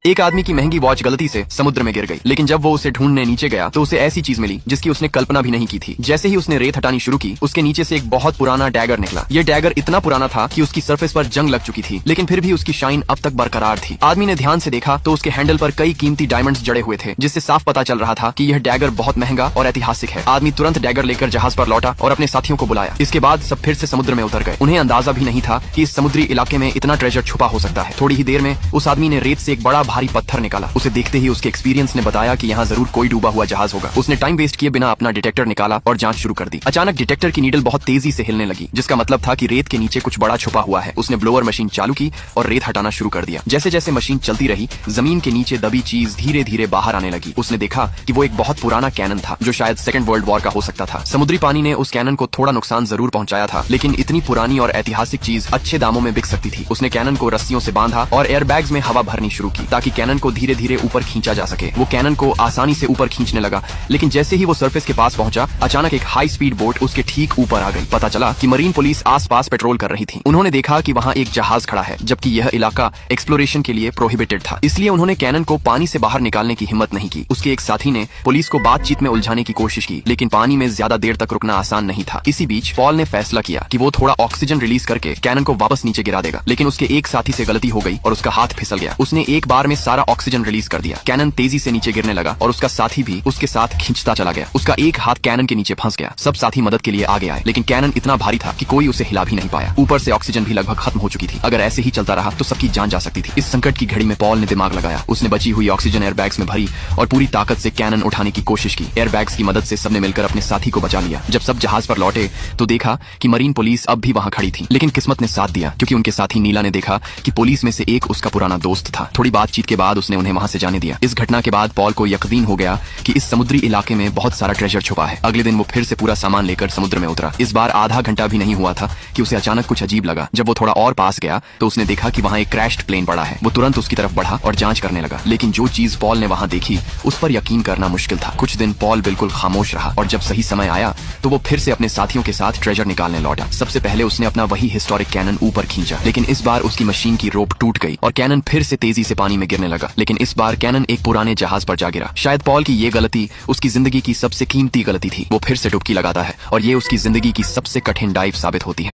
एक आदमी की महंगी वॉच गलती से समुद्र में गिर गई, लेकिन जब वो उसे ढूंढने नीचे गया तो उसे ऐसी चीज मिली जिसकी उसने कल्पना भी नहीं की थी। जैसे ही उसने रेत हटानी शुरू की, उसके नीचे से एक बहुत पुराना डैगर निकला। ये डैगर इतना पुराना था कि उसकी सरफेस पर जंग लग चुकी थी, लेकिन फिर भी उसकी शाइन अब तक बरकरार थी। आदमी ने ध्यान से देखा तो उसके हैंडल पर कई कीमती डायमंड्स जड़े हुए थे, जिससे साफ पता चल रहा था कि यह डैगर बहुत महंगा और ऐतिहासिक है। आदमी तुरंत डैगर लेकर जहाज पर लौटा और अपने साथियों को बुलाया। इसके बाद सब फिर से समुद्र में उतर गए। उन्हें अंदाजा भी नहीं था कि इस समुद्री इलाके में इतना ट्रेजर छुपा हो सकता है। थोड़ी ही देर में उस आदमी ने रेत से एक बड़ा भारी पत्थर निकाला। उसे देखते ही उसके एक्सपीरियंस ने बताया कि यहाँ जरूर कोई डूबा हुआ जहाज होगा। उसने टाइम वेस्ट किए बिना अपना डिटेक्टर निकाला और जांच शुरू कर दी। अचानक डिटेक्टर की नीडल बहुत तेजी से हिलने लगी, जिसका मतलब था कि रेत के नीचे कुछ बड़ा छुपा हुआ है। उसने ब्लोअर मशीन चालू की और रेत हटाना शुरू कर दिया। जैसे जैसे मशीन चलती रही, जमीन के नीचे दबी चीज धीरे धीरे बाहर आने लगी। उसने देखा कि वो एक बहुत पुराना कैनन था, जो शायद सेकंड वर्ल्ड वॉर का हो सकता था। समुद्री पानी ने उस कैनन को थोड़ा नुकसान जरूर पहुंचाया था, लेकिन इतनी पुरानी और ऐतिहासिक चीज अच्छे दामों में बिक सकती थी। उसने कैनन को रस्सियों से बांधा और एयरबैग्स में हवा भरनी शुरू की, ताकि कैनन को धीरे धीरे ऊपर खींचा जा सके। वो कैनन को आसानी से ऊपर खींचने लगा, लेकिन जैसे ही वो सरफेस के पास पहुंचा, अचानक एक हाई स्पीड बोट उसके ठीक ऊपर आ गई। पता चला कि मरीन पुलिस आसपास पेट्रोल कर रही थी। उन्होंने देखा कि वहाँ एक जहाज खड़ा है, जबकि यह इलाका एक्सप्लोरेशन के लिए प्रोहिबिटेड था। इसलिए उन्होंने कैनन को पानी से बाहर निकालने की हिम्मत नहीं की। उसके एक साथी ने पुलिस को बातचीत में उलझाने की कोशिश की, लेकिन पानी में ज्यादा देर तक रुकना आसान नहीं था। इसी बीच पॉल ने फैसला किया कि वो थोड़ा ऑक्सीजन रिलीज करके कैनन को वापस नीचे गिरा देगा, लेकिन उसके एक साथी से गलती हो गई और उसका हाथ फिसल गया। उसने एक बार में सारा ऑक्सीजन रिलीज कर दिया। कैनन तेजी से नीचे गिरने लगा और उसका साथी भी उसके साथ खींचता चला गया। उसका एक हाथ कैनन के नीचे फंस गया। सब साथी मदद के लिए आगे आए, लेकिन कैनन इतना भारी था कि कोई उसे हिला भी नहीं पाया। ऊपर से ऑक्सीजन भी लगभग खत्म हो चुकी थी। अगर ऐसे ही चलता रहा तो सबकी जान जा सकती थी। इस संकट की घड़ी में पॉल ने दिमाग लगाया। उसने बची हुई ऑक्सीजन एयरबैग्स में भरी और पूरी ताकत से कैनन उठाने की कोशिश की। एयरबैग्स की मदद से सबने मिलकर अपने साथी को बचा लिया। जब सब जहाज पर लौटे तो देखा कि मरीन पुलिस अब भी वहां खड़ी थी, लेकिन किस्मत ने साथ दिया, क्योंकि उनके साथी नीला ने देखा कि पुलिस में से एक उसका पुराना दोस्त था। थोड़ी बातचीत के बाद उसने उन्हें वहां से जाने दिया। इस घटना के बाद पॉल को यकीन हो गया कि इस समुद्री इलाके में बहुत सारा ट्रेजर छुपा है। अगले दिन वो फिर से पूरा सामान लेकर समुद्र में उतरा। इस बार आधा घंटा भी नहीं हुआ था कि उसे अचानक कुछ अजीब लगा। जब वो थोड़ा और पास गया तो उसने देखा कि वहाँ एक क्रैश्ड प्लेन पड़ा है। वो तुरंत उसकी तरफ बढ़ा और जांच करने लगा, लेकिन जो चीज पॉल ने वहाँ देखी उस पर यकीन करना मुश्किल था। कुछ दिन पॉल बिल्कुल खामोश रहा और जब सही समय आया तो वो फिर से अपने साथियों के साथ ट्रेजर निकालने लौटा। सबसे पहले उसने अपना वही हिस्टोरिक कैनन ऊपर खींचा, लेकिन इस बार उसकी मशीन की रोप टूट गई और कैनन फिर से तेजी से पानी में गिरने लगा। लेकिन इस बार कैनन एक पुराने जहाज पर जा गिरा। शायद पॉल की ये गलती उसकी जिंदगी की सबसे कीमती गलती थी। वो फिर से डुबकी लगाता है और ये उसकी जिंदगी की सबसे कठिन डाइव साबित होती है।